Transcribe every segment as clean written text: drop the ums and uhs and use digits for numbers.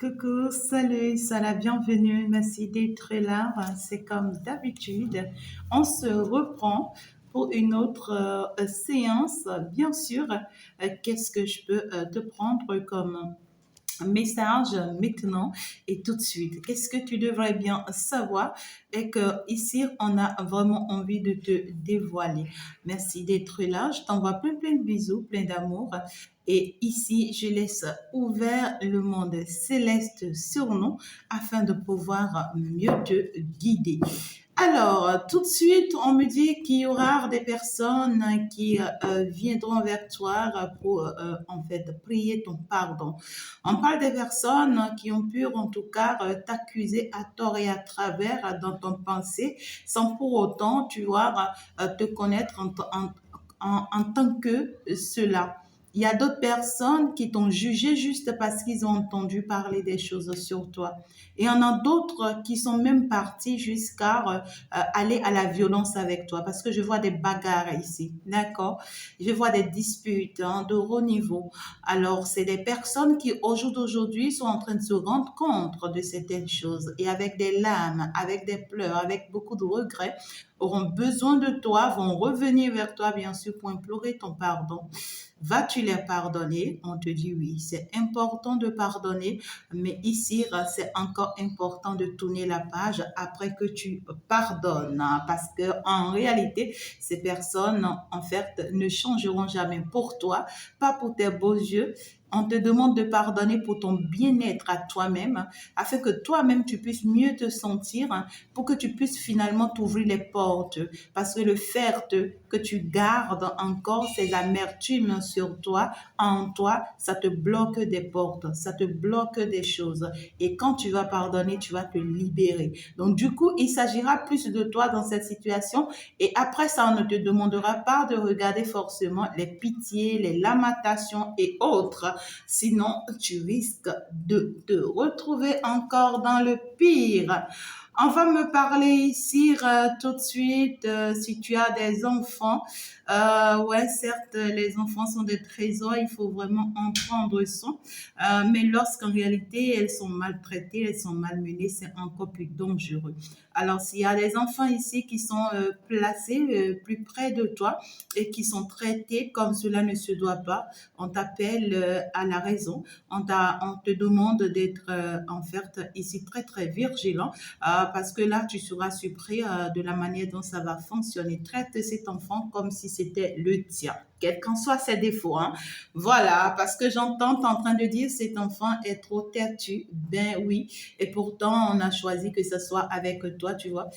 Coucou, salut, sois la bienvenue. Merci d'être là. C'est comme d'habitude. On se reprend pour une autre séance. Bien sûr, qu'est-ce que je peux te prendre comme message maintenant et tout de suite? Qu'est-ce que tu devrais bien savoir et que ici, on a vraiment envie de te dévoiler. Merci d'être là. Je t'envoie plein de bisous, plein d'amour. Et ici, je laisse ouvert le monde céleste sur nous afin de pouvoir mieux te guider. Alors, tout de suite, on me dit qu'il y aura des personnes qui viendront vers toi pour en fait prier ton pardon. On parle des personnes qui ont pu en tout cas t'accuser à tort et à travers dans ton pensée sans pour autant, tu vois, te connaître en tant que cela. Il y a d'autres personnes qui t'ont jugé juste parce qu'ils ont entendu parler des choses sur toi. Et il y en a d'autres qui sont même partis jusqu'à aller à la violence avec toi parce que je vois des bagarres ici, d'accord? Je vois des disputes de haut niveau. Alors, c'est des personnes qui, au jour d'aujourd'hui, sont en train de se rendre compte de certaines choses et avec des larmes, avec des pleurs, avec beaucoup de regrets, auront besoin de toi, vont revenir vers toi, bien sûr, pour implorer ton pardon. Vas-tu les pardonner? On te dit oui, c'est important de pardonner, mais ici, c'est encore important de tourner la page après que tu pardonnes, parce que en réalité, ces personnes, en fait, ne changeront jamais pour toi, pas pour tes beaux yeux. On te demande de pardonner pour ton bien-être à toi-même, afin que toi-même tu puisses mieux te sentir, pour que tu puisses finalement t'ouvrir les portes. Parce que le fait que tu gardes encore ces amertumes sur toi, en toi, ça te bloque des portes, ça te bloque des choses. Et quand tu vas pardonner, tu vas te libérer. Donc du coup, il s'agira plus de toi dans cette situation. Et après ça, on ne te demandera pas de regarder forcément les pitiés, les lamentations et autres. Sinon, tu risques de te retrouver encore dans le pire. On va me parler ici tout de suite si tu as des enfants. Ouais, certes, les enfants sont des trésors, il faut vraiment en prendre soin. Mais lorsqu'en réalité, elles sont maltraitées, elles sont malmenées, c'est encore plus dangereux. Alors, s'il y a des enfants ici qui sont placés plus près de toi et qui sont traités comme cela ne se doit pas, on t'appelle à la raison. On te demande d'être en fait ici très vigilant parce que là, tu seras surpris de la manière dont ça va fonctionner. Traite cet enfant comme si c'était le tien, quels qu'en soient ses défauts. Hein. Voilà, parce que j'entends en train de dire cet enfant est trop têtu. Ben oui, et pourtant, on a choisi que ce soit avec toi, tu vois,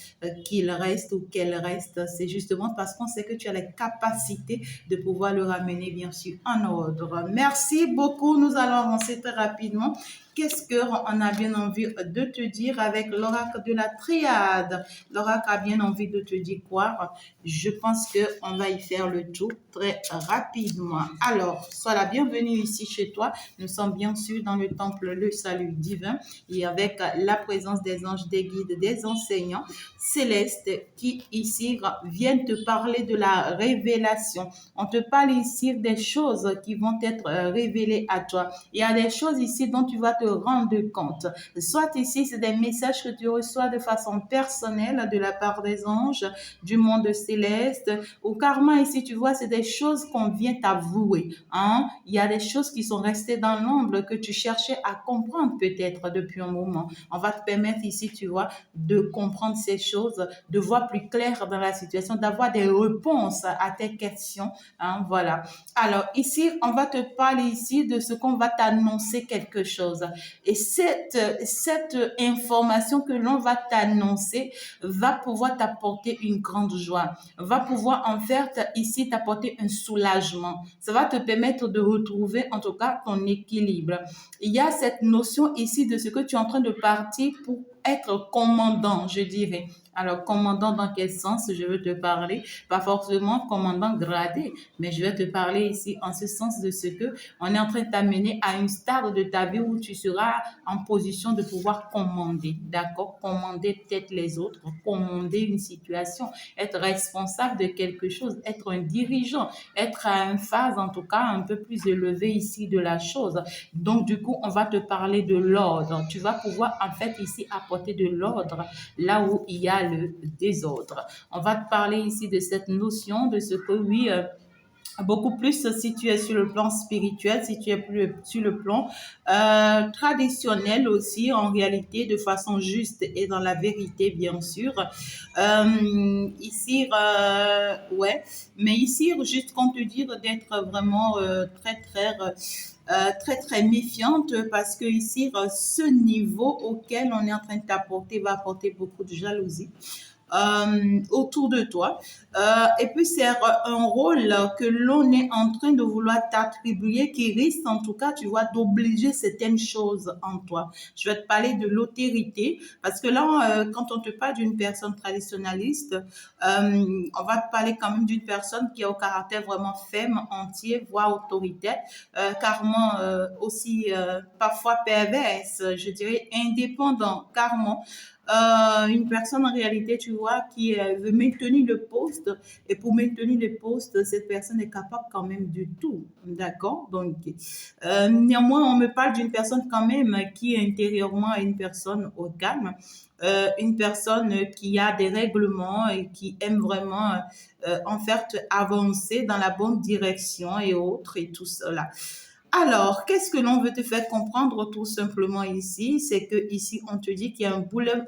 qu'il reste ou qu'elle reste. C'est justement parce qu'on sait que tu as les capacités de pouvoir le ramener, bien sûr, en ordre. Merci beaucoup. Nous allons avancer très rapidement. Qu'est-ce qu'on a bien envie de te dire avec l'oracle de la triade? L'oracle a bien envie de te dire quoi? Je pense qu'on va y faire le tour très rapidement. Alors, sois la bienvenue ici chez toi. Nous sommes bien sûr dans le temple Le Salut Divin et avec la présence des anges, des guides, des enseignants célestes qui ici viennent te parler de la révélation. On te parle ici des choses qui vont être révélées à toi. Il y a des choses ici dont tu vas te rendre compte. Soit ici, c'est des messages que tu reçois de façon personnelle de la part des anges, du monde céleste, ou carrément ici, tu vois, c'est des choses qu'on vient t'avouer. Hein? Il y a des choses qui sont restées dans l'ombre que tu cherchais à comprendre peut-être depuis un moment. On va te permettre ici, tu vois, de comprendre ces choses, de voir plus clair dans la situation, d'avoir des réponses à tes questions. Hein? Voilà. Alors ici, on va te parler ici de ce qu'on va t'annoncer quelque chose. Et cette information que l'on va t'annoncer va pouvoir t'apporter une grande joie, va pouvoir en fait ici t'apporter un soulagement. Ça va te permettre de retrouver en tout cas ton équilibre. Il y a cette notion ici de ce que tu es en train de partir pour être commandant, je dirais. Alors, commandant dans quel sens je veux te parler? Pas forcément commandant gradé, mais je vais te parler ici en ce sens de ce que on est en train de t'amener à une stade de ta vie où tu seras en position de pouvoir commander, d'accord? Commander peut-être les autres, commander une situation, être responsable de quelque chose, être un dirigeant, être à une phase en tout cas un peu plus élevée ici de la chose. Donc, du coup, on va te parler de l'ordre. Tu vas pouvoir en fait ici apporter de l'ordre là où il y a le désordre. On va te parler ici de cette notion de ce que oui, beaucoup plus si tu es sur le plan spirituel, si tu es plus sur le plan traditionnel aussi, en réalité, de façon juste et dans la vérité, bien sûr. Ici, ouais, mais ici, juste qu'on te dire d'être vraiment très très méfiante parce que ici ce niveau auquel on est en train de t'apporter va apporter beaucoup de jalousie autour de toi. Et puis, c'est un rôle que l'on est en train de vouloir t'attribuer qui risque, en tout cas, tu vois, d'obliger certaines choses en toi. Je vais te parler de l'autérité parce que là, quand on te parle d'une personne traditionnaliste, on va te parler quand même d'une personne qui a au caractère vraiment ferme, entier, voire autoritaire, carrément aussi parfois perverse, je dirais indépendant, carrément une personne en réalité, tu vois, qui veut maintenir le poste. Et pour maintenir le poste, cette personne est capable quand même du tout. D'accord? Donc, néanmoins, on me parle d'une personne quand même qui intérieurement est une personne au calme. Une personne qui a des règlements et qui aime vraiment en fait avancer dans la bonne direction et autres et tout cela. Alors, qu'est-ce que l'on veut te faire comprendre tout simplement ici? C'est que ici, on te dit qu'il y a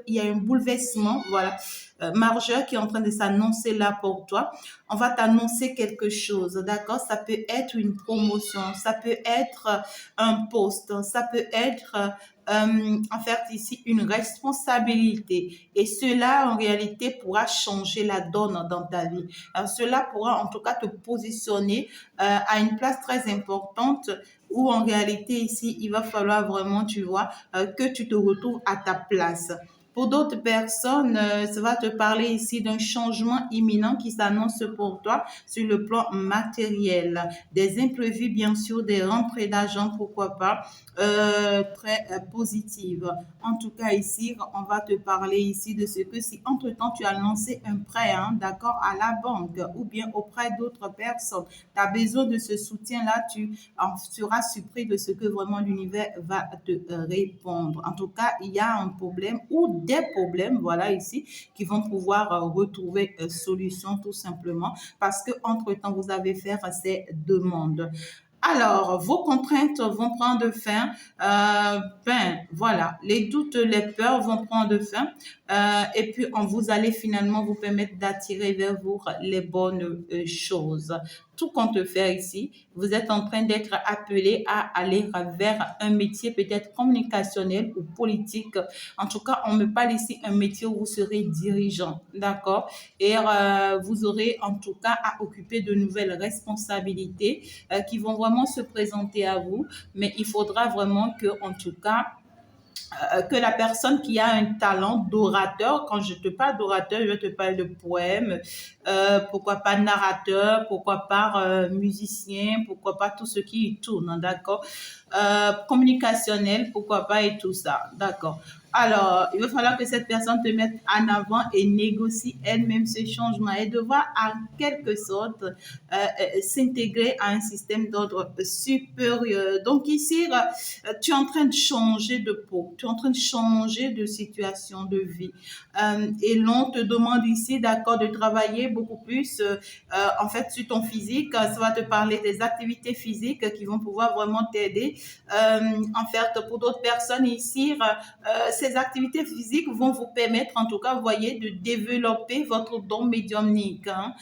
il y a un bouleversement, voilà, majeur qui est en train de s'annoncer là pour toi. On va t'annoncer quelque chose, d'accord? Ça peut être une promotion, ça peut être un poste, ça peut être en fait ici une responsabilité. Et cela, en réalité, pourra changer la donne dans ta vie. Alors, cela pourra en tout cas te positionner à une place très importante où en réalité ici, il va falloir vraiment, tu vois, que tu te retrouves à ta place. Pour d'autres personnes, ça va te parler ici d'un changement imminent qui s'annonce pour toi sur le plan matériel. Des imprévus, bien sûr, des rentrées d'argent, pourquoi pas, très positives. En tout cas, ici, on va te parler ici de ce que si entre-temps tu as lancé un prêt, hein, d'accord, à la banque ou bien auprès d'autres personnes, tu as besoin de ce soutien-là, tu en seras surpris de ce que vraiment l'univers va te répondre. En tout cas, il y a un problème ou des problèmes, voilà ici, qui vont pouvoir retrouver solution tout simplement parce que entre-temps, vous avez fait ces demandes. Alors, vos contraintes vont prendre fin. Ben, voilà, les doutes, les peurs vont prendre fin. Et puis, vous allez finalement vous permettre d'attirer vers vous les bonnes choses. Tout compte faire ici, vous êtes en train d'être appelé à aller vers un métier peut-être communicationnel ou politique. En tout cas, on me parle ici un métier où vous serez dirigeant, d'accord? Et vous aurez en tout cas à occuper de nouvelles responsabilités qui vont vraiment se présenter à vous. Mais il faudra vraiment que, en tout cas, que la personne qui a un talent d'orateur, quand je te parle d'orateur, je te parle de poème, pourquoi pas narrateur, pourquoi pas musicien, pourquoi pas tout ce qui y tourne, hein, d'accord? Communicationnel, pourquoi pas et tout ça, d'accord? Alors, il va falloir que cette personne te mette en avant et négocie elle-même ce changement et devoir en quelque sorte s'intégrer à un système d'ordre supérieur. Donc ici, tu es en train de changer de peau, tu es en train de changer de situation de vie. Et l'on te demande ici, d'accord, de travailler beaucoup plus en fait sur ton physique. Ça va te parler des activités physiques qui vont pouvoir vraiment t'aider. En fait, pour d'autres personnes ici, ces activités physiques vont vous permettre, en tout cas, vous voyez, de développer votre don médiumnique. Hein.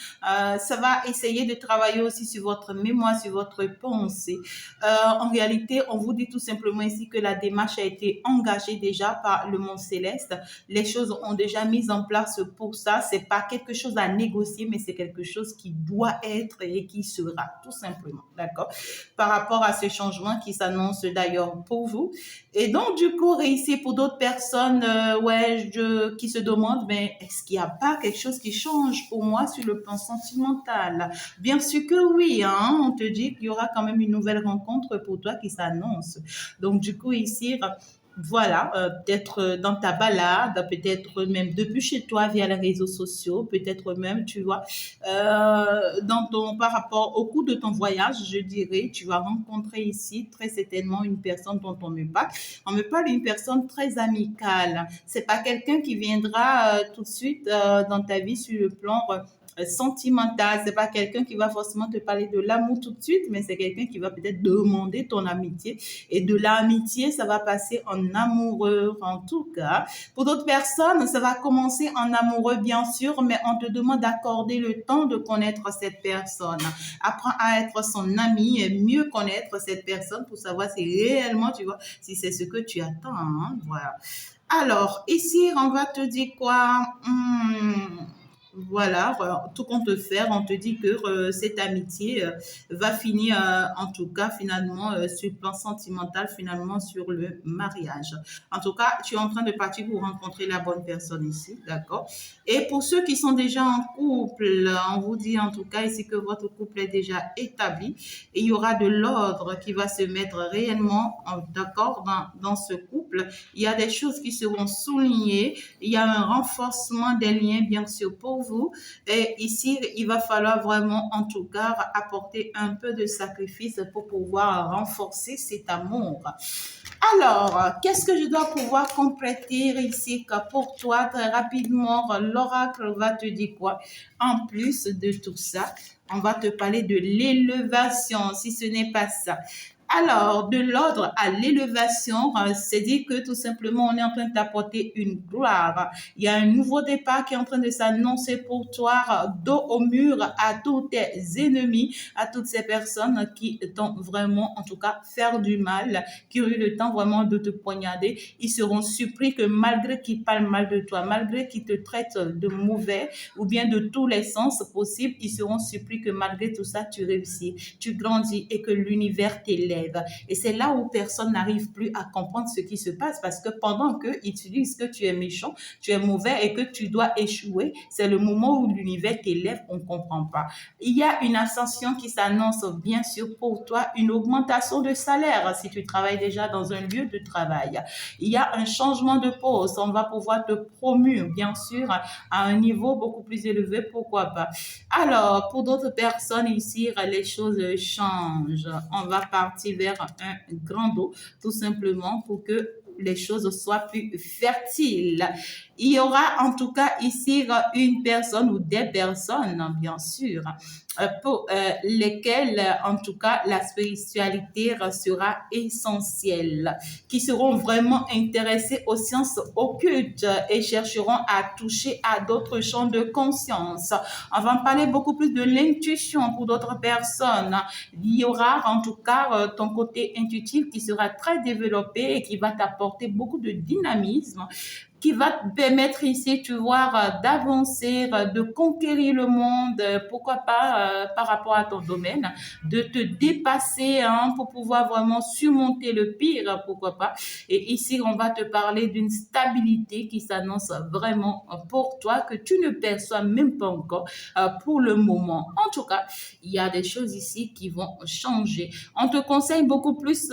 Ça va essayer de travailler aussi sur votre mémoire, sur votre pensée. En réalité, on vous dit tout simplement ici que la démarche a été engagée déjà par le monde céleste. Les choses ont déjà mis en place pour ça. C'est pas quelque chose à négocier négocier, mais c'est quelque chose qui doit être et qui sera, tout simplement, d'accord? Par rapport à ce changement qui s'annonce d'ailleurs pour vous. Et donc, du coup, réussir pour d'autres personnes, qui se demandent, mais est-ce qu'il n'y a pas quelque chose qui change pour moi sur le plan sentimental? Bien sûr que oui, hein, on te dit qu'il y aura quand même une nouvelle rencontre pour toi qui s'annonce. Donc, du coup, ici, voilà, peut-être dans ta balade, peut-être même depuis chez toi via les réseaux sociaux, peut-être même, tu vois, par rapport au cours de ton voyage, je dirais, tu vas rencontrer ici très certainement une personne dont on me parle. On me parle d'une personne très amicale. C'est pas quelqu'un qui viendra tout de suite dans ta vie sur le plan sentimental. C'est pas quelqu'un qui va forcément te parler de l'amour tout de suite, mais c'est quelqu'un qui va peut-être demander ton amitié. Et de l'amitié, ça va passer en amoureux, en tout cas. Pour d'autres personnes, ça va commencer en amoureux, bien sûr, mais on te demande d'accorder le temps de connaître cette personne. Apprends à être son ami et mieux connaître cette personne pour savoir si réellement, tu vois, si c'est ce que tu attends, hein, voilà. Alors, ici, on va te dire quoi? Voilà, tout compte faire, on te dit que cette amitié va finir, en tout cas, finalement, sur le plan sentimental, finalement, sur le mariage. En tout cas, tu es en train de partir pour rencontrer la bonne personne ici, d'accord? Et pour ceux qui sont déjà en couple, on vous dit en tout cas ici que votre couple est déjà établi et il y aura de l'ordre qui va se mettre réellement, d'accord, dans ce couple. Il y a des choses qui seront soulignées, il y a un renforcement des liens, bien sûr, pour vous. Et ici, il va falloir vraiment, en tout cas, apporter un peu de sacrifice pour pouvoir renforcer cet amour. Alors, qu'est-ce que je dois pouvoir compléter ici pour toi très rapidement? L'oracle va te dire quoi? En plus de tout ça, on va te parler de l'élévation, si ce n'est pas ça. Alors, de l'ordre à l'élévation, c'est dire que tout simplement, on est en train de t'apporter une gloire. Il y a un nouveau départ qui est en train de s'annoncer pour toi, dos au mur à tous tes ennemis, à toutes ces personnes qui t'ont vraiment, en tout cas, faire du mal, qui ont eu le temps vraiment de te poignarder. Ils seront surpris que malgré qu'ils parlent mal de toi, malgré qu'ils te traitent de mauvais ou bien de tous les sens possibles, ils seront surpris que malgré tout ça, tu réussis, tu grandis et que l'univers t'élève. Et c'est là où personne n'arrive plus à comprendre ce qui se passe parce que pendant qu'ils te disent que tu es méchant, tu es mauvais et que tu dois échouer, c'est le moment où l'univers t'élève, on ne comprend pas. Il y a une ascension qui s'annonce bien sûr pour toi, une augmentation de salaire si tu travailles déjà dans un lieu de travail. Il y a un changement de poste, on va pouvoir te promouvoir bien sûr à un niveau beaucoup plus élevé, pourquoi pas. Alors, pour d'autres personnes ici, les choses changent. On va partir vers un grand dos, tout simplement pour que les choses soient plus fertiles. Il y aura en tout cas ici une personne ou des personnes, bien sûr, pour lesquelles, en tout cas, la spiritualité sera essentielle, qui seront vraiment intéressés aux sciences occultes et chercheront à toucher à d'autres champs de conscience. On va en parler beaucoup plus de l'intuition pour d'autres personnes. Il y aura en tout cas ton côté intuitif qui sera très développé et qui va t'apporter beaucoup de dynamisme, qui va te permettre ici, tu vois, d'avancer, de conquérir le monde, pourquoi pas par rapport à ton domaine, de te dépasser pour pouvoir vraiment surmonter le pire, pourquoi pas. Et ici, on va te parler d'une stabilité qui s'annonce vraiment pour toi, que tu ne perçois même pas encore pour le moment. En tout cas, il y a des choses ici qui vont changer. On te conseille beaucoup plus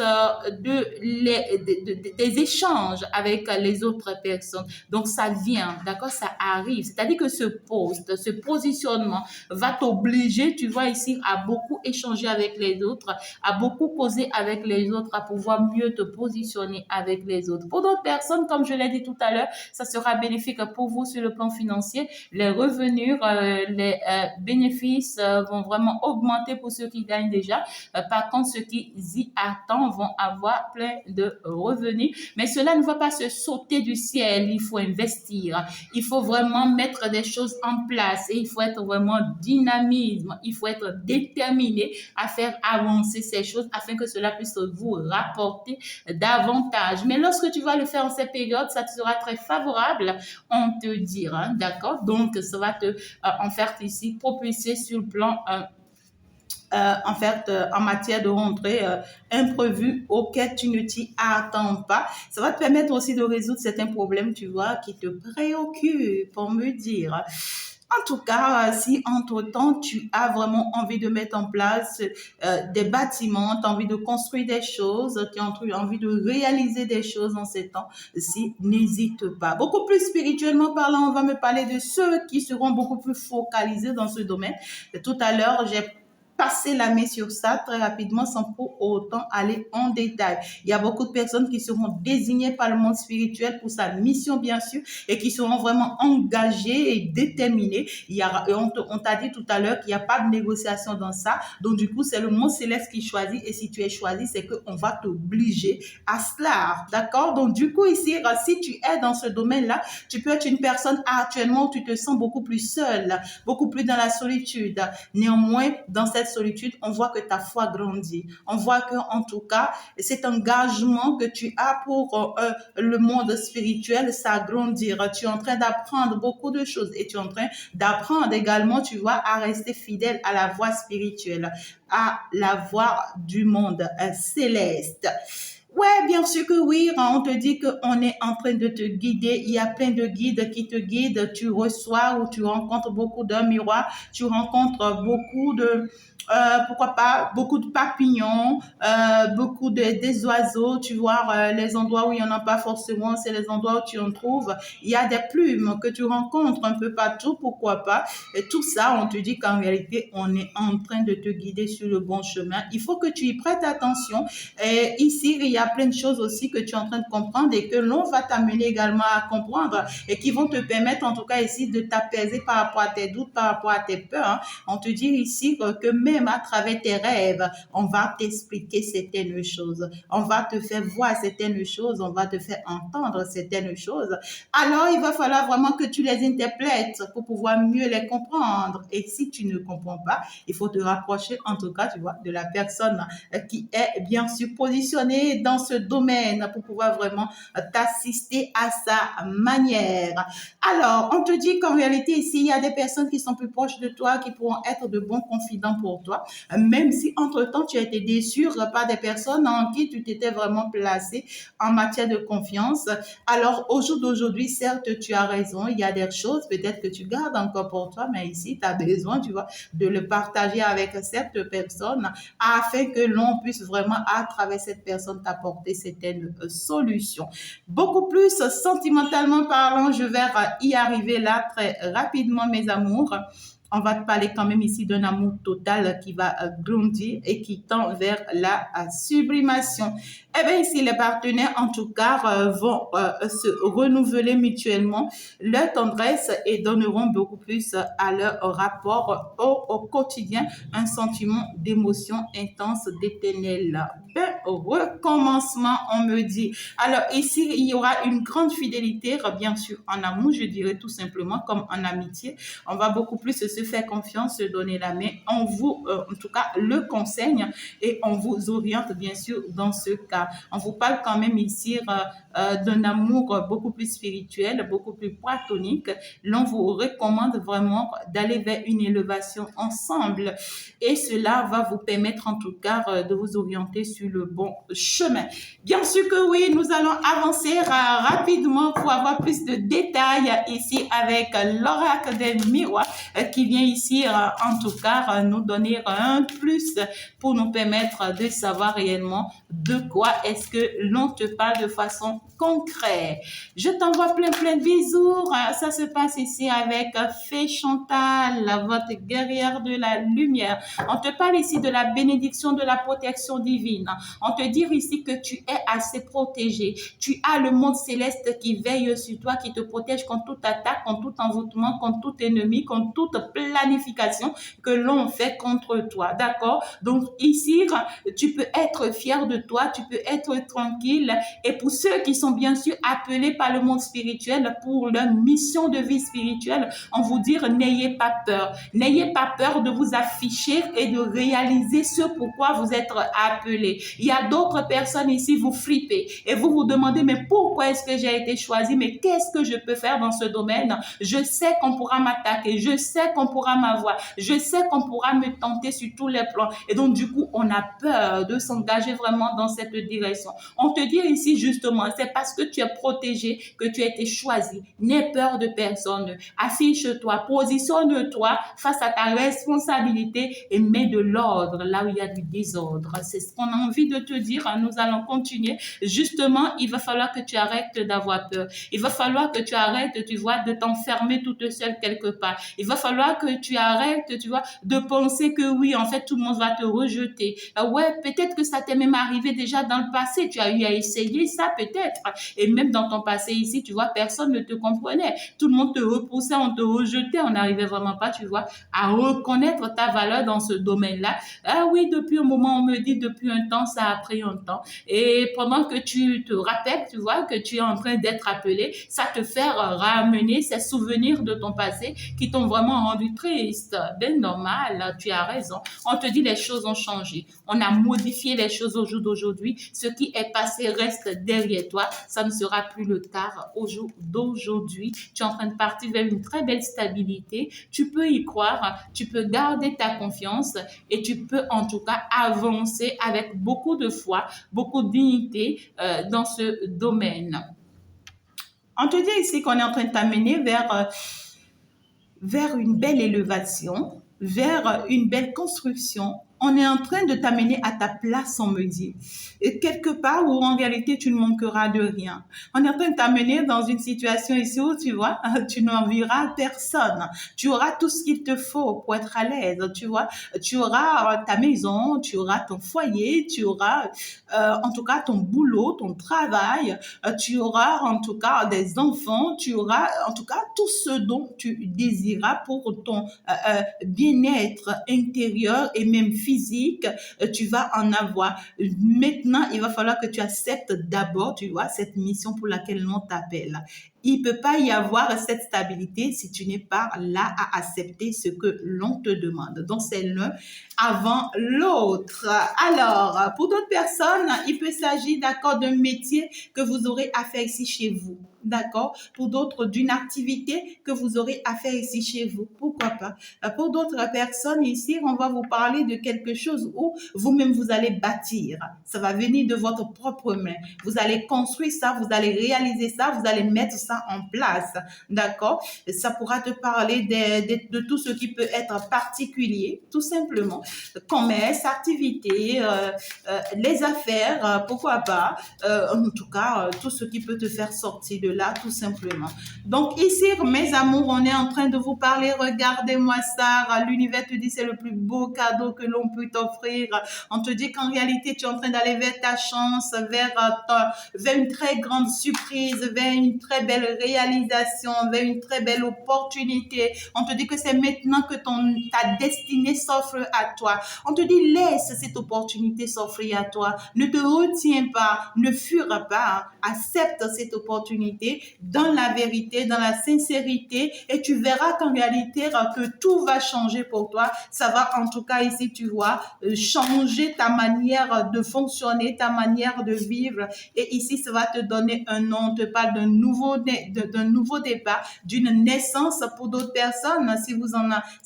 des échanges avec les autres personnes. Donc, ça vient, d'accord, ça arrive. C'est-à-dire que ce poste, ce positionnement va t'obliger, tu vois ici, à beaucoup échanger avec les autres, à beaucoup causer avec les autres, à pouvoir mieux te positionner avec les autres. Pour d'autres personnes, comme je l'ai dit tout à l'heure, ça sera bénéfique pour vous sur le plan financier. Les revenus, les bénéfices vont vraiment augmenter pour ceux qui gagnent déjà. Par contre, ceux qui y attendent vont avoir plein de revenus. Mais cela ne va pas se sauter du ciel. spirituel, il faut investir. Il faut vraiment mettre des choses en place et il faut être vraiment dynamisme. Il faut être déterminé à faire avancer ces choses afin que cela puisse vous rapporter davantage. Mais lorsque tu vas le faire en cette période, ça te sera très favorable, on te dira, d'accord? Donc, ça va te, en fait, ici, propulser sur le plan en matière de rentrée imprévue auquel tu ne t'y attends pas. Ça va te permettre aussi de résoudre certains problèmes, tu vois, qui te préoccupent, pour me dire. En tout cas, si entre-temps, tu as vraiment envie de mettre en place des bâtiments, tu as envie de construire des choses, tu as envie de réaliser des choses en ces temps, si, n'hésite pas. Beaucoup plus spirituellement parlant, on va me parler de ceux qui seront beaucoup plus focalisés dans ce domaine. Tout à l'heure, j'ai passer la main sur ça très rapidement sans pour autant aller en détail. Il y a beaucoup de personnes qui seront désignées par le monde spirituel pour sa mission, bien sûr, et qui seront vraiment engagées et déterminées. On t'a dit tout à l'heure qu'il n'y a pas de négociation dans ça. Donc, du coup, c'est le monde céleste qui choisit. Et si tu es choisi, c'est qu'on va t'obliger à cela. D'accord? Donc, du coup, ici, si tu es dans ce domaine-là, tu peux être une personne actuellement où tu te sens beaucoup plus seule, beaucoup plus dans la solitude. Néanmoins, dans cette solitude, on voit que ta foi grandit. On voit que, en tout cas, cet engagement que tu as pour le monde spirituel, ça grandir. Tu es en train d'apprendre beaucoup de choses et tu es en train d'apprendre également, tu vois, à rester fidèle à la voie spirituelle, à la voie du monde céleste. Ouais, bien sûr que oui, on te dit qu'on est en train de te guider. Il y a plein de guides qui te guident. Tu reçois ou tu rencontres beaucoup d'un miroir. Tu rencontres beaucoup de, pourquoi pas, beaucoup de papillons, beaucoup des oiseaux. Tu vois, les endroits où il n'y en a pas forcément, c'est les endroits où tu en trouves. Il y a des plumes que tu rencontres un peu partout, pourquoi pas. Et tout ça, on te dit qu'en réalité, on est en train de te guider sur le bon chemin. Il faut que tu y prêtes attention. Et ici, il y a plein de choses aussi que tu es en train de comprendre et que l'on va t'amener également à comprendre et qui vont te permettre en tout cas ici de t'apaiser par rapport à tes doutes, par rapport à tes peurs. Hein. On te dit ici que même à travers tes rêves, on va t'expliquer certaines choses. On va te faire voir certaines choses, on va te faire entendre certaines choses. Alors, il va falloir vraiment que tu les interprètes pour pouvoir mieux les comprendre. Et si tu ne comprends pas, il faut te rapprocher en tout cas, tu vois, de la personne qui est bien sûr positionnée dans ce domaine pour pouvoir vraiment t'assister à sa manière. Alors, on te dit qu'en réalité, ici, il y a des personnes qui sont plus proches de toi, qui pourront être de bons confidents pour toi, même si entre-temps, tu as été déçu par des personnes en qui tu t'étais vraiment placé en matière de confiance. Alors, au jour d'aujourd'hui, certes, tu as raison, il y a des choses peut-être que tu gardes encore pour toi, mais ici, tu as besoin, tu vois, de le partager avec cette personne afin que l'on puisse vraiment, à travers cette personne, t'apporter certaines solutions. Beaucoup plus sentimentalement parlant, je vais y arriver là très rapidement, mes amours. On va te parler quand même ici d'un amour total qui va grandir et qui tend vers la sublimation. Eh bien, ici, les partenaires, en tout cas, vont se renouveler mutuellement leur tendresse et donneront beaucoup plus à leur rapport au quotidien un sentiment d'émotion intense, d'éternel recommencement, on me dit. Alors, ici, il y aura une grande fidélité, bien sûr, en amour, je dirais tout simplement, comme en amitié. On va beaucoup plus se faire confiance, se donner la main. On vous, en tout cas, le conseille et on vous oriente, bien sûr, dans ce cas. On vous parle quand même ici d'un amour beaucoup plus spirituel, beaucoup plus platonique. L'on vous recommande vraiment d'aller vers une élévation ensemble et cela va vous permettre en tout cas de vous orienter sur le bon chemin. Bien sûr que oui, nous allons avancer rapidement pour avoir plus de détails ici avec l'oracle des miroirs qui vient ici en tout cas nous donner un plus pour nous permettre de savoir réellement de quoi est-ce que l'on te parle de façon concrète. Je t'envoie plein de bisous. Ça se passe ici avec Fée Chantal, votre guerrière de la lumière. On te parle ici de la bénédiction, de la protection divine. On te dit ici que tu es assez protégé. Tu as le monde céleste qui veille sur toi, qui te protège contre toute attaque, contre tout envoûtement, contre tout ennemi, contre toute planification que l'on fait contre toi. D'accord? Donc ici, tu peux être fier de toi, tu peux être tranquille. Et pour ceux qui sont bien sûr appelés par le monde spirituel pour leur mission de vie spirituelle, on vous dit, n'ayez pas peur. N'ayez pas peur de vous afficher et de réaliser ce pourquoi vous êtes appelés. Il y a d'autres personnes ici, vous flippez et vous vous demandez, mais pourquoi est-ce que j'ai été choisi? Mais qu'est-ce que je peux faire dans ce domaine? Je sais qu'on pourra m'attaquer, je sais qu'on pourra m'avoir, je sais qu'on pourra me tenter sur tous les plans. Et donc, du coup, on a peur de s'engager vraiment dans cette direction. On te dit ici, justement, c'est parce que tu es protégé que tu as été choisi. N'aie peur de personne. Affiche-toi, positionne-toi face à ta responsabilité et mets de l'ordre là où il y a du désordre. C'est ce qu'on a envie de te dire. Nous allons continuer. Justement, il va falloir que tu arrêtes d'avoir peur. Il va falloir que tu arrêtes, tu vois, de t'enfermer toute seule quelque part. Il va falloir que tu arrêtes, tu vois, de penser que oui, en fait, tout le monde va te rejeter. Ouais, peut-être que ça t'est même arrivé déjà dans le passé. Tu as eu à essayer ça, peut-être. Et même dans ton passé ici, tu vois, personne ne te comprenait. Tout le monde te repoussait, on te rejetait. On n'arrivait vraiment pas, tu vois, à reconnaître ta valeur dans ce domaine-là. Ah oui, depuis un moment, on me dit, depuis un temps, ça a pris un temps. Et pendant que tu te rappelles, tu vois, que tu es en train d'être appelé, ça te fait ramener ces souvenirs de ton passé qui t'ont vraiment rendu triste. Ben normal, tu as raison. On te dit les choses ont changé. On a modifié les choses au jour d'aujourd'hui. Ce qui est passé reste derrière toi. Ça ne sera plus le cas au jour d'aujourd'hui. Tu es en train de partir vers une très belle stabilité. Tu peux y croire. Tu peux garder ta confiance et tu peux en tout cas avancer avec beaucoup de foi, beaucoup de dignité dans ce domaine. On te dit ici qu'on est en train de t'amener vers une belle élévation, vers une belle construction. On est en train de t'amener à ta place, on me dit. Et quelque part où en réalité tu ne manqueras de rien. On est en train de t'amener dans une situation ici où tu vois, tu n'envieras personne. Tu auras tout ce qu'il te faut pour être à l'aise, tu vois. Tu auras ta maison, tu auras ton foyer, tu auras en tout cas ton boulot, ton travail, tu auras en tout cas des enfants, tu auras en tout cas tout ce dont tu désiras pour ton bien-être intérieur et même physique, tu vas en avoir. Maintenant, il va falloir que tu acceptes d'abord, tu vois, cette mission pour laquelle l'on t'appelle. Il ne peut pas y avoir cette stabilité si tu n'es pas là à accepter ce que l'on te demande. Donc, c'est l'un avant l'autre. Alors, pour d'autres personnes, il peut s'agir d'accord d'un métier que vous aurez à faire ici chez vous. D'accord? Pour d'autres, d'une activité que vous aurez à faire ici chez vous. Pourquoi pas? Pour d'autres personnes ici, on va vous parler de quelque chose où vous-même vous allez bâtir. Ça va venir de votre propre main. Vous allez construire ça, vous allez réaliser ça, vous allez mettre ça en place. D'accord? Ça pourra te parler de tout ce qui peut être particulier, tout simplement. Commerce, activité, les affaires, pourquoi pas. En tout cas, tout ce qui peut te faire sortir de là, tout simplement. Donc ici, mes amours, on est en train de vous parler. Regardez-moi ça. L'univers te dit c'est le plus beau cadeau que l'on peut t'offrir. On te dit qu'en réalité, tu es en train d'aller vers ta chance, vers une très grande surprise, vers une très belle réalisation, vers une très belle opportunité. On te dit que c'est maintenant que ta destinée s'offre à toi. On te dit laisse cette opportunité s'offrir à toi. Ne te retiens pas, ne fuis pas. Accepte cette opportunité dans la vérité, dans la sincérité et tu verras qu'en réalité que tout va changer pour toi. Ça va en tout cas ici, tu vois, changer ta manière de fonctionner, ta manière de vivre et ici, ça va te donner un nom. On te parle d'un nouveau départ, d'une naissance pour d'autres personnes si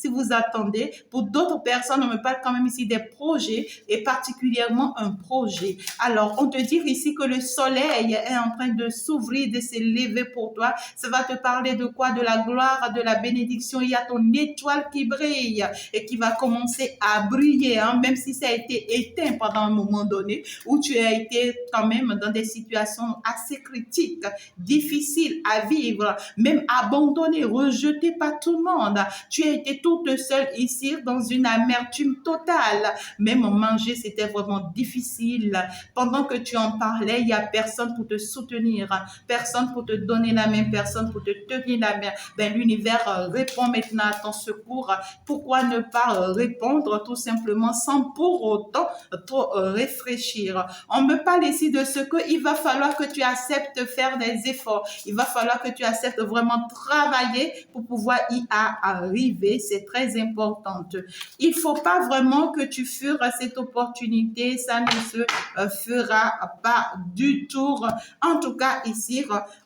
vous attendez. Pour d'autres personnes, on me parle quand même ici des projets et particulièrement un projet. Alors, on te dit ici que le soleil est en train de s'ouvrir, de s'élever pour toi. Ça va te parler de quoi? De la gloire, de la bénédiction. Il y a ton étoile qui brille et qui va commencer à briller, hein, même si ça a été éteint pendant un moment donné où tu as été quand même dans des situations assez critiques, difficiles. difficile à vivre, même abandonnée, rejetée par tout le monde. Tu as été toute seule ici dans une amertume totale. Même manger, c'était vraiment difficile. Pendant que tu en parlais, il n'y a personne pour te soutenir, personne pour te donner la main, personne pour te tenir la main. Ben, l'univers répond maintenant à ton secours. Pourquoi ne pas répondre tout simplement sans pour autant trop réfléchir? On me parle ici de ce qu'il va falloir que tu acceptes de faire des efforts. Il va falloir que tu acceptes vraiment travailler pour pouvoir y arriver. C'est très important. Il faut pas vraiment que tu fuires cette opportunité. Ça ne se fera pas du tout. En tout cas, ici,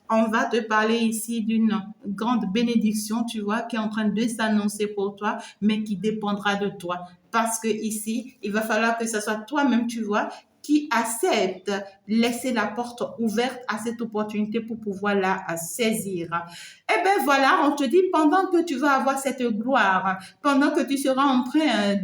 on va te parler ici d'une grande bénédiction, tu vois, qui est en train de s'annoncer pour toi, mais qui dépendra de toi. Parce que ici, il va falloir que ce soit toi-même, tu vois, qui accepte laisser la porte ouverte à cette opportunité pour pouvoir la saisir. Eh bien voilà, on te dit, pendant que tu vas avoir cette gloire, pendant que tu seras en train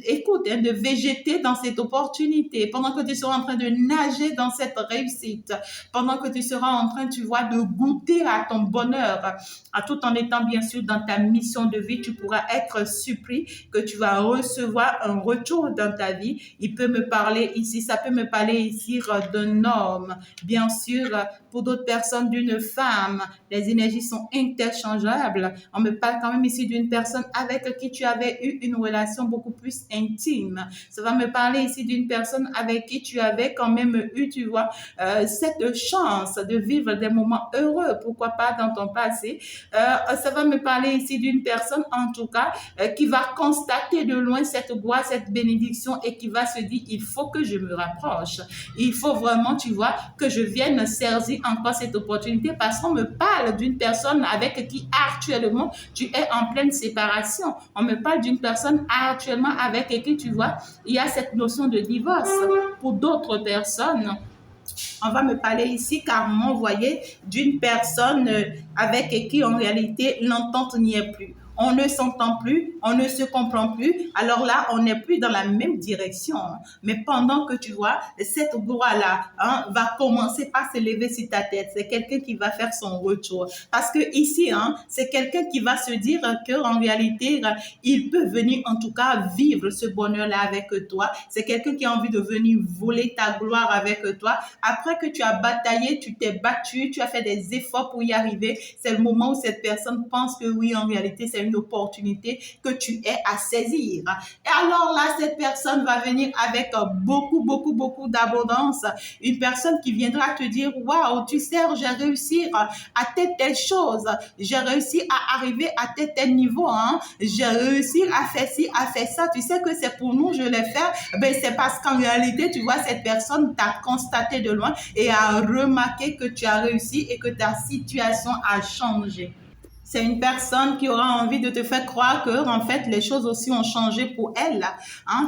écoute, de végéter dans cette opportunité, pendant que tu seras en train de nager dans cette réussite, pendant que tu seras en train, tu vois, de goûter à ton bonheur, tout en étant bien sûr dans ta mission de vie, tu pourras être surpris que tu vas recevoir un retour dans ta vie. Il peut me parler ici, ça peut me parler ici d'un homme, bien sûr, pour d'autres personnes d'une femme. Les énergies sont interchangeables. On me parle quand même ici d'une personne avec qui tu avais eu une relation beaucoup plus intime. Ça va me parler ici d'une personne avec qui tu avais quand même eu, tu vois, cette chance de vivre des moments heureux, pourquoi pas dans ton passé. Ça va me parler ici d'une personne, en tout cas, qui va constater de loin cette gloire, cette bénédiction et qui va se dire, il faut que je me rapproche. Il faut vraiment, tu vois, que je vienne saisir encore cette opportunité parce qu'on me parle d'une personne avec qui actuellement tu es en pleine séparation. On me parle d'une personne actuellement avec qui, tu vois, il y a cette notion de divorce. Pour d'autres personnes, on va me parler ici carrément, vous voyez, d'une personne avec qui en réalité l'entente n'y est plus. On ne s'entend plus, on ne se comprend plus. Alors là, on n'est plus dans la même direction. Mais pendant que tu vois, cette gloire-là va commencer par s'élever sur ta tête. C'est quelqu'un qui va faire son retour. Parce que ici, c'est quelqu'un qui va se dire qu'en réalité, il peut venir en tout cas vivre ce bonheur-là avec toi. C'est quelqu'un qui a envie de venir voler ta gloire avec toi. Après que tu as bataillé, tu t'es battu, tu as fait des efforts pour y arriver, c'est le moment où cette personne pense que oui, en réalité, c'est une opportunité que tu es à saisir. Et alors là, cette personne va venir avec beaucoup d'abondance. Une personne qui viendra te dire, waouh, tu sais, j'ai réussi à telle chose, j'ai réussi à arriver à tel niveau, j'ai réussi à faire ci, à faire ça. Tu sais que c'est pour nous, je l'ai fait. Ben, c'est parce qu'en réalité, tu vois, cette personne t'a constaté de loin et a remarqué que tu as réussi et que ta situation a changé. C'est une personne qui aura envie de te faire croire que, en fait, les choses aussi ont changé pour elle,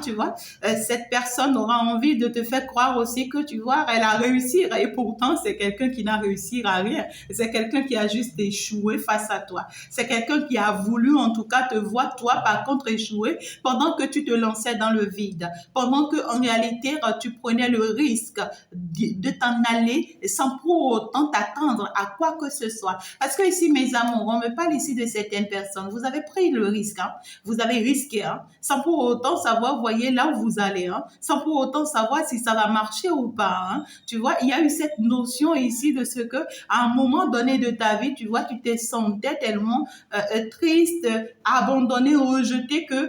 tu vois. Cette personne aura envie de te faire croire aussi que, tu vois, elle a réussi et pourtant, c'est quelqu'un qui n'a réussi à rien. C'est quelqu'un qui a juste échoué face à toi. C'est quelqu'un qui a voulu, en tout cas, te voir, toi, par contre, échouer pendant que tu te lançais dans le vide. Pendant que, en réalité, tu prenais le risque de t'en aller sans pour autant t'attendre à quoi que ce soit. Parce que ici, mes amours, on me parle ici de certaines personnes. Vous avez pris le risque, vous avez risqué, sans pour autant savoir, voyez, là où vous allez, sans pour autant savoir si ça va marcher ou pas. Tu vois, il y a eu cette notion ici de ce que, à un moment donné de ta vie, tu vois, tu te sentais tellement triste, abandonné, rejeté que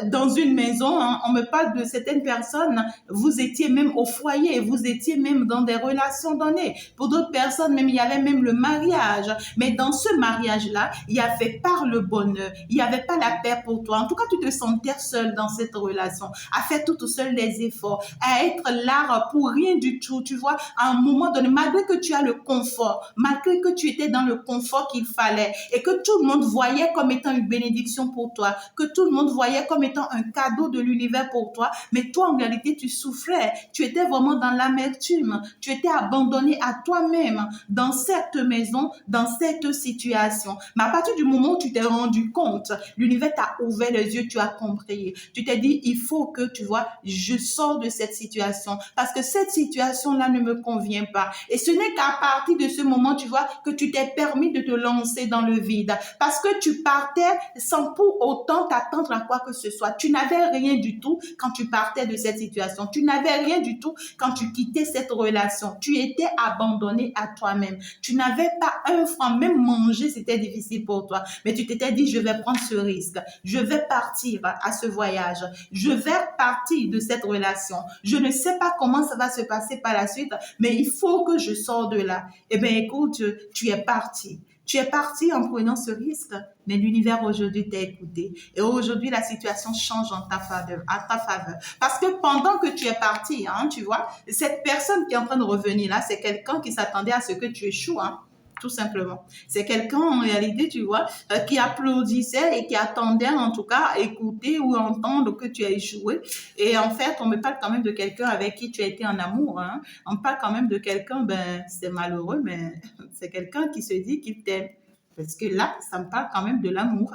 dans une maison, on me parle de certaines personnes, vous étiez même au foyer, vous étiez même dans des relations données. Pour d'autres personnes, même il y avait même le mariage. Mais dans ce mariage-là, il n'y avait pas le bonheur, il n'y avait pas la paix pour toi. En tout cas, tu te sentais seul dans cette relation, à faire tout seul les efforts, à être là pour rien du tout, tu vois, à un moment donné, malgré que tu as le confort, malgré que tu étais dans le confort qu'il fallait et que tout le monde voyait comme étant une bénédiction pour toi, que tout le monde voyait comme étant un cadeau de l'univers pour toi, mais toi, en réalité, tu souffrais, tu étais vraiment dans l'amertume, tu étais abandonné à toi-même dans cette maison, dans cette situation. Mais à partir du moment où tu t'es rendu compte, l'univers t'a ouvert les yeux, tu as compris. Tu t'es dit, il faut que, tu vois, je sors de cette situation parce que cette situation-là ne me convient pas. Et ce n'est qu'à partir de ce moment, tu vois, que tu t'es permis de te lancer dans le vide parce que tu partais sans pour autant t'attendre à quoi que ce soit. Tu n'avais rien du tout quand tu partais de cette situation. Tu n'avais rien du tout quand tu quittais cette relation. Tu étais abandonné à toi-même. Tu n'avais pas un franc, même manger, c'était difficile pour toi. Mais tu t'étais dit, je vais prendre ce risque. Je vais partir à ce voyage. Je vais partir de cette relation. Je ne sais pas comment ça va se passer par la suite, mais il faut que je sorte de là. Eh bien, écoute, tu es parti. Tu es parti en prenant ce risque, mais l'univers aujourd'hui t'a écouté. Et aujourd'hui, la situation change en ta faveur, à ta faveur. Parce que pendant que tu es parti, hein, tu vois, cette personne qui est en train de revenir là, c'est quelqu'un qui s'attendait à ce que tu échoues, hein, tout simplement. C'est quelqu'un, en réalité, tu vois, qui applaudissait et qui attendait, en tout cas, à écouter ou entendre que tu as échoué. Et en fait, on me parle quand même de quelqu'un avec qui tu as été en amour, hein. On parle quand même de quelqu'un, ben, c'est malheureux, mais c'est quelqu'un qui se dit qu'il t'aime. Parce que là, ça me parle quand même de l'amour.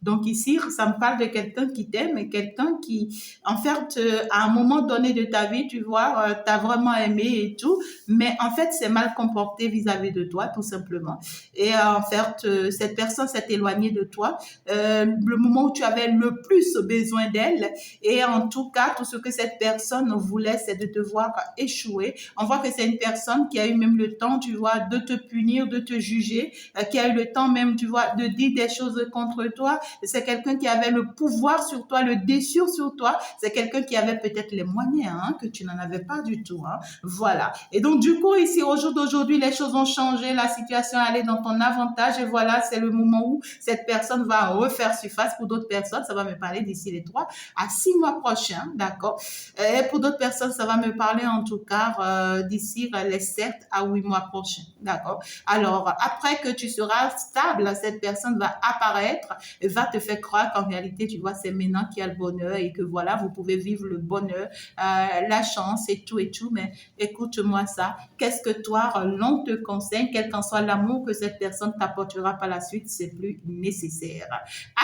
Donc ici, ça me parle de quelqu'un qui t'aime et quelqu'un qui, en fait, à un moment donné de ta vie, tu vois, t'as vraiment aimé et tout, mais en fait, c'est mal comporté vis-à-vis de toi, tout simplement. Et en fait, cette personne s'est éloignée de toi le moment où tu avais le plus besoin d'elle. Et en tout cas, tout ce que cette personne voulait, c'est de te voir échouer. On voit que c'est une personne qui a eu même le temps, tu vois, de te punir, de te juger, qui a eu le temps même, tu vois, de dire des choses contre toi. C'est quelqu'un qui avait le pouvoir sur toi, le dessus sur toi. C'est quelqu'un qui avait peut-être les moyens, hein, que tu n'en avais pas du tout, hein. Voilà. Et donc, du coup, ici, au jour d'aujourd'hui, les choses ont changé. La situation est dans ton avantage. Et voilà, c'est le moment où cette personne va refaire surface. Pour d'autres personnes, ça va me parler d'ici les 3 à 6 mois prochains, d'accord? Et pour d'autres personnes, ça va me parler en tout cas d'ici les 7 à 8 mois prochains, d'accord? Alors, après que tu seras stable, cette personne va apparaître et va te faire croire qu'en réalité, tu vois, c'est maintenant qu'il y a le bonheur et que voilà, vous pouvez vivre le bonheur, la chance et tout et tout. Mais écoute-moi ça. Qu'est-ce que toi, l'on te conseille, quel qu'en soit l'amour que cette personne t'apportera par la suite, c'est plus nécessaire.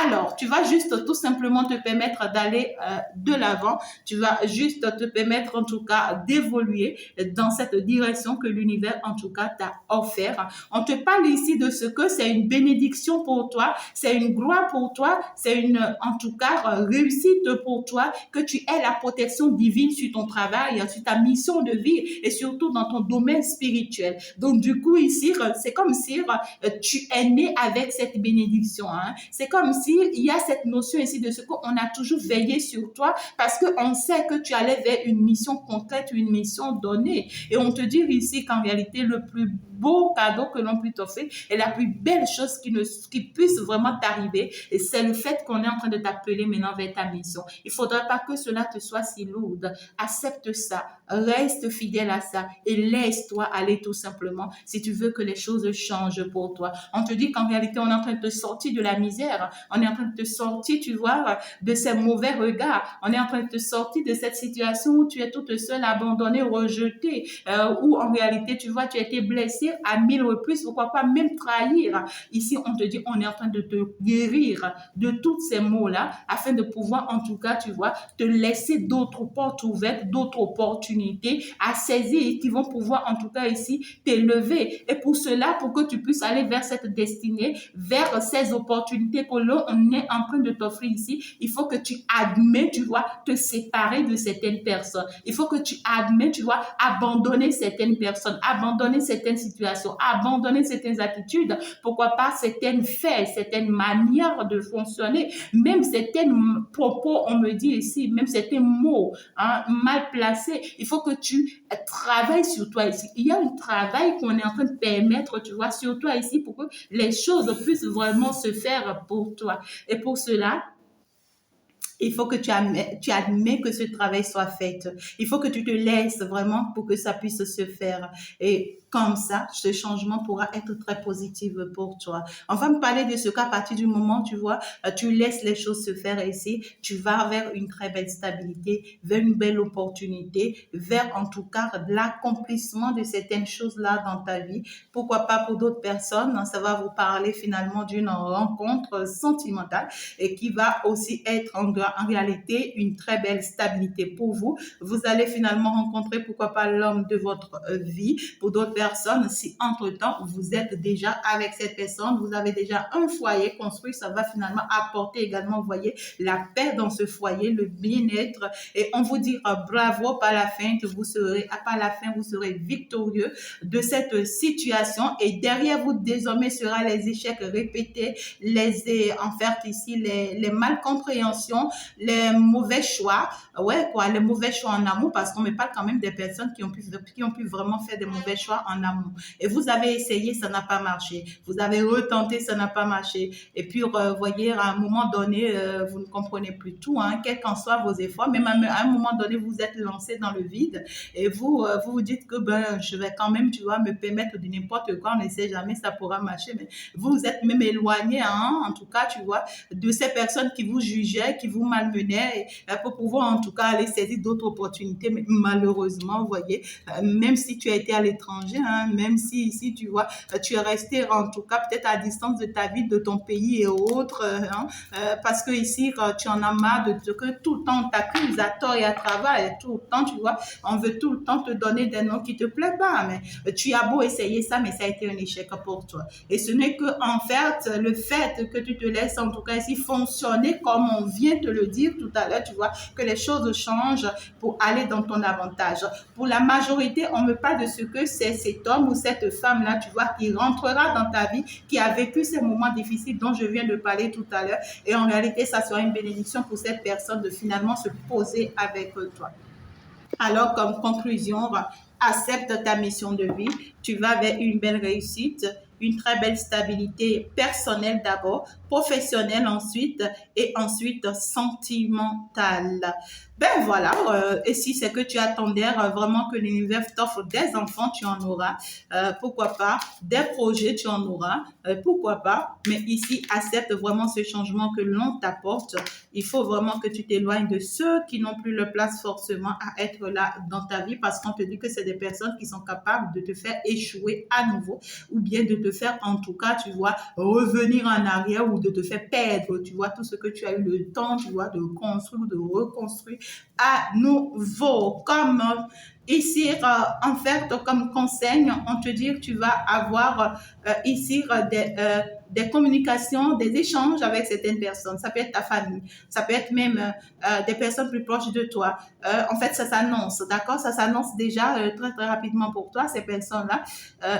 Alors, tu vas juste tout simplement te permettre d'aller de l'avant. Tu vas juste te permettre, en tout cas, d'évoluer dans cette direction que l'univers, en tout cas, t'a offert. On te parle ici de ce que c'est une bénédiction pour toi, c'est une gloire pour toi, c'est une, en tout cas, réussite pour toi, que tu aies la protection divine sur ton travail, sur ta mission de vie et surtout dans ton domaine spirituel. Donc, du coup, ici, c'est comme si tu es né avec cette bénédiction, hein. C'est comme si il y a cette notion ici de ce qu'on a toujours veillé sur toi parce qu'on sait que tu allais vers une mission concrète, une mission donnée. Et on te dit ici qu'en réalité, le plus beau cadeau que l'on puisse t'offrir et la plus belle chose qui puisse vraiment t'arriver, et c'est le fait qu'on est en train de t'appeler maintenant vers ta mission. Il ne faudra pas que cela te soit si lourd. Accepte ça, reste fidèle à ça et laisse-toi aller tout simplement si tu veux que les choses changent pour toi. On te dit qu'en réalité, on est en train de te sortir de la misère, on est en train de te sortir, tu vois, de ces mauvais regards, on est en train de te sortir de cette situation où tu es toute seule, abandonnée, rejetée, où en réalité, tu vois, tu as été blessée à 1000 reprises, pourquoi pas même trahir. Ici, on te dit, on est en train de te guérir de tous ces maux-là, afin de pouvoir, en tout cas, tu vois, te laisser d'autres portes ouvertes, d'autres opportunités à saisir qui vont pouvoir, en tout cas, ici, t'élever. Et pour cela, pour que tu puisses aller vers cette destinée, vers ces opportunités que l'on est en train de t'offrir ici, il faut que tu admets, tu vois, te séparer de certaines personnes. Il faut que tu admets, tu vois, abandonner certaines personnes, abandonner certaines situations, abandonner certaines attitudes, pourquoi pas certaines faits, certaines manières de fonctionner, même certains propos, on me dit ici, même certains mots, hein, mal placés. Il faut que tu travailles sur toi ici. Il y a un travail qu'on est en train de permettre, tu vois, sur toi ici pour que les choses puissent vraiment se faire pour toi. Et pour cela, Il faut que tu admets que ce travail soit fait. Il faut que tu te laisses vraiment pour que ça puisse se faire. Et comme ça, ce changement pourra être très positif pour toi. On va me parler de ce qu'à partir du moment, tu vois, tu laisses les choses se faire ici, tu vas vers une très belle stabilité, vers une belle opportunité, vers en tout cas l'accomplissement de certaines choses-là dans ta vie. Pourquoi pas pour d'autres personnes, ça va vous parler finalement d'une rencontre sentimentale et qui va aussi être en réalité une très belle stabilité pour vous. Vous allez finalement rencontrer pourquoi pas l'homme de votre vie. Pour d'autres personnes, si entre-temps vous êtes déjà avec cette personne, vous avez déjà un foyer construit, ça va finalement apporter également, vous voyez, la paix dans ce foyer, le bien-être et on vous dira bravo par la fin, que vous serez, par la fin, vous serez victorieux de cette situation et derrière vous désormais sera les échecs répétés, en fait ici les malcompréhensions, les mauvais choix, ouais quoi, les mauvais choix en amour parce qu'on me parle quand même des personnes qui ont pu vraiment faire des mauvais choix en amour. Et vous avez essayé, ça n'a pas marché. Vous avez retenté, ça n'a pas marché. Et puis voyez, à un moment donné, vous ne comprenez plus tout, hein, quels qu'en soient vos efforts. Même à un moment donné, vous êtes lancé dans le vide et vous vous dites que ben je vais quand même, tu vois, me permettre de n'importe quoi. On ne sait jamais, ça pourra marcher. Mais vous vous êtes même éloigné, hein, en tout cas, tu vois, de ces personnes qui vous jugeaient, qui vous malmenaient, pour pouvoir en tout cas aller saisir d'autres opportunités. Mais malheureusement, vous voyez, même si tu as été à l'étranger, hein, même si ici, tu vois, tu es resté en tout cas peut-être à distance de ta vie, de ton pays et autres, hein, parce que ici, tu en as marre de que tout le temps on t'accuse à tort et à travers, et tout le temps, tu vois, on veut tout le temps te donner des noms qui te plaisent pas, mais tu as beau essayer ça, mais ça a été un échec pour toi. Et ce n'est que, en fait, le fait que tu te laisses, en tout cas ici, fonctionner comme on vient te le dire tout à l'heure, tu vois, que les choses changent pour aller dans ton avantage. Pour la majorité, on me parle de ce que c'est cet homme ou cette femme-là, tu vois, qui rentrera dans ta vie, qui a vécu ces moments difficiles dont je viens de parler tout à l'heure. Et en réalité, ça sera une bénédiction pour cette personne de finalement se poser avec toi. Alors, comme conclusion, accepte ta mission de vie. Tu vas vers une belle réussite, une très belle stabilité personnelle d'abord, professionnelle ensuite et ensuite sentimentale. Ben voilà, et si c'est que tu attendais vraiment que l'univers t'offre des enfants, tu en auras. Pourquoi pas, des projets, tu en auras. Pourquoi pas, mais ici, accepte vraiment ce changement que l'on t'apporte. Il faut vraiment que tu t'éloignes de ceux qui n'ont plus leur place forcément à être là dans ta vie parce qu'on te dit que c'est des personnes qui sont capables de te faire échouer à nouveau ou bien de te faire en tout cas, tu vois, revenir en arrière ou de te faire perdre, tu vois, tout ce que tu as eu le temps, tu vois, de construire ou de reconstruire à nouveau. Comme ici, en fait, comme conseil, on te dit que tu vas avoir ici des communications, des échanges avec certaines personnes. Ça peut être ta famille, ça peut être même des personnes plus proches de toi. En fait, ça s'annonce, d'accord? Ça s'annonce déjà très, très rapidement pour toi. Ces personnes-là,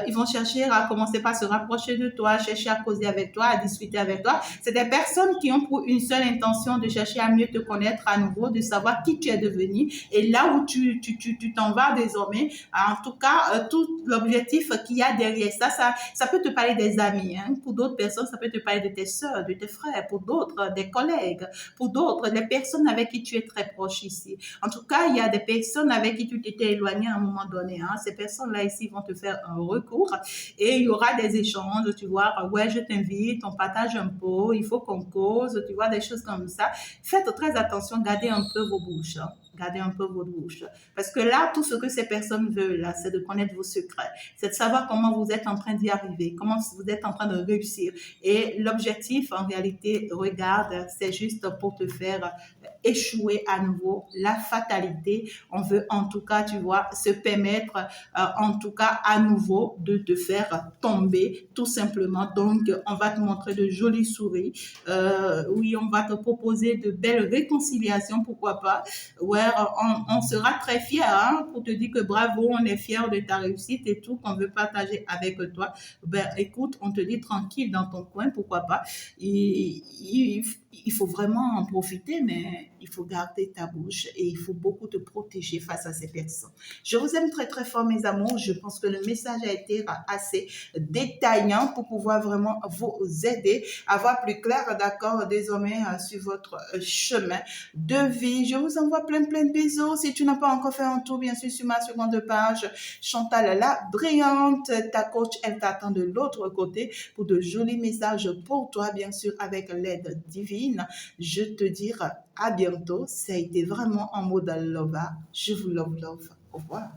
ils vont chercher à commencer par se rapprocher de toi, chercher à causer avec toi, à discuter avec toi. C'est des personnes qui ont pour une seule intention de chercher à mieux te connaître à nouveau, de savoir qui tu es devenu et là où tu t'en vas désormais. En tout cas, tout l'objectif qu'il y a derrière ça peut te parler des amis. Hein. Pour d'autres personnes, ça peut te parler de tes soeurs, de tes frères. Pour d'autres, des collègues. Pour d'autres, des personnes avec qui tu es très proche ici. En tout cas, il y a des personnes avec qui tu t'étais éloigné à un moment donné. Hein. Ces personnes-là ici vont te faire un recours et il y aura des échanges, tu vois. Ouais, je t'invite, on partage un pot, il faut qu'on cause, tu vois, des choses comme ça. Faites très attention, gardez un peu vos bouches. Hein. Gardez un peu votre bouche. Parce que là, tout ce que ces personnes veulent, là, c'est de connaître vos secrets. C'est de savoir comment vous êtes en train d'y arriver, comment vous êtes en train de réussir. Et l'objectif, en réalité, regarde, c'est juste pour te faire échouer à nouveau. La fatalité, on veut en tout cas, tu vois, se permettre, en tout cas, à nouveau, de te faire tomber, tout simplement. Donc, on va te montrer de jolies souris. Oui, on va te proposer de belles réconciliations, pourquoi pas. Ouais, on sera très fiers hein, pour te dire que bravo, on est fiers de ta réussite et tout qu'on veut partager avec toi. Ben, écoute, on te dit tranquille dans ton coin, pourquoi pas. il faut vraiment en profiter, mais il faut garder ta bouche et il faut beaucoup te protéger face à ces personnes. Je vous aime très très fort, mes amours. Je pense que le message a été assez détaillant pour pouvoir vraiment vous aider à voir plus clair, d'accord, désormais sur votre chemin de vie. Je vous envoie plein plein de bisous. Si tu n'as pas encore fait un tour, bien sûr, sur ma seconde page, Chantal la brillante, ta coach, elle t'attend de l'autre côté pour de jolis messages pour toi, bien sûr, avec l'aide divine. Je te dis à bientôt. Ça a été vraiment en mode love. Je vous love, love. Au revoir.